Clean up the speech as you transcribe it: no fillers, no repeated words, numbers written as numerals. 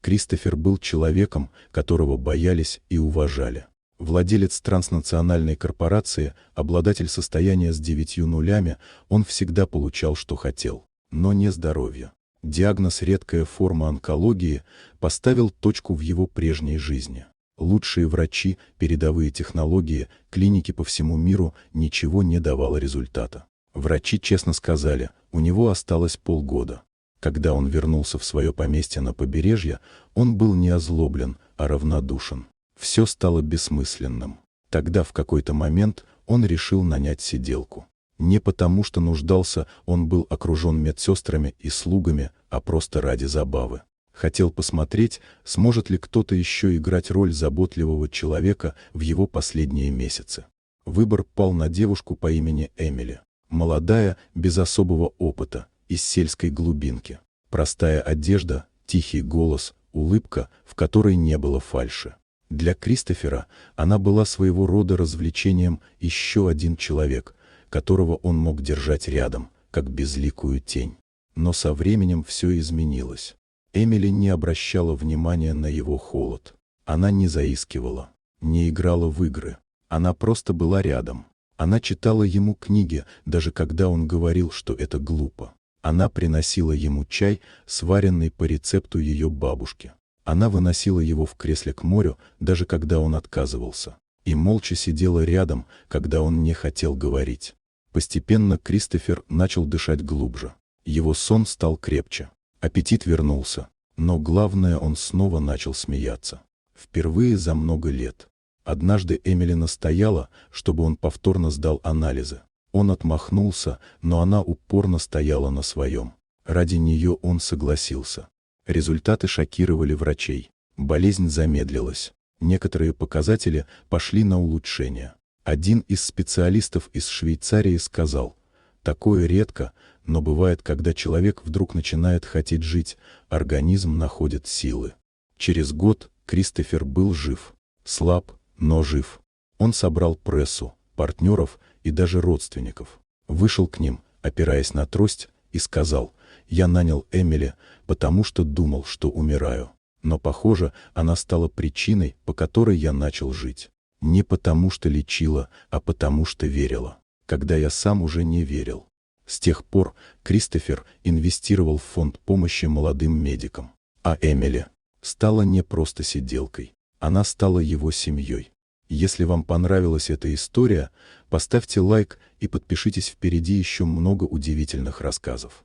Кристофер был человеком, которого боялись и уважали. Владелец транснациональной корпорации, обладатель состояния с 9 нулями, он всегда получал, что хотел, но не здоровье. Диагноз «редкая форма онкологии» поставил точку в его прежней жизни. Лучшие врачи, передовые технологии, клиники по всему миру — ничего не давало результата. Врачи честно сказали, у него осталось полгода. Когда он вернулся в свое поместье на побережье, он был не озлоблен, а равнодушен. Все стало бессмысленным. Тогда в какой-то момент он решил нанять сиделку. Не потому, что нуждался, он был окружен медсестрами и слугами, а просто ради забавы. Хотел посмотреть, сможет ли кто-то еще играть роль заботливого человека в его последние месяцы. Выбор пал на девушку по имени Эмили. Молодая, без особого опыта, из сельской глубинки. Простая одежда, тихий голос, улыбка, в которой не было фальши. Для Кристофера она была своего рода развлечением, еще один человек, которого он мог держать рядом, как безликую тень. Но со временем все изменилось. Эмили не обращала внимания на его холод. Она не заискивала, не играла в игры. Она просто была рядом. Она читала ему книги, даже когда он говорил, что это глупо. Она приносила ему чай, сваренный по рецепту ее бабушки. Она выносила его в кресле к морю, даже когда он отказывался. И молча сидела рядом, когда он не хотел говорить. Постепенно Кристофер начал дышать глубже. Его сон стал крепче. Аппетит вернулся. Но главное, он снова начал смеяться. Впервые за много лет. Однажды Эмили настояла, чтобы он повторно сдал анализы. Он отмахнулся, но она упорно стояла на своем. Ради нее он согласился. Результаты шокировали врачей. Болезнь замедлилась. Некоторые показатели пошли на улучшение. Один из специалистов из Швейцарии сказал: «Такое редко, но бывает, когда человек вдруг начинает хотеть жить, организм находит силы». Через год Кристофер был жив. Слаб, но жив. Он собрал прессу, партнеров и даже родственников. Вышел к ним, опираясь на трость, и сказал: «Я нанял Эмили, потому что думал, что умираю. Но, похоже, она стала причиной, по которой я начал жить. Не потому что лечила, а потому что верила, когда я сам уже не верил». С тех пор Кристофер инвестировал в фонд помощи молодым медикам. А Эмили стала не просто сиделкой, она стала его семьей. Если вам понравилась эта история, поставьте лайк и подпишитесь, впереди еще много удивительных рассказов.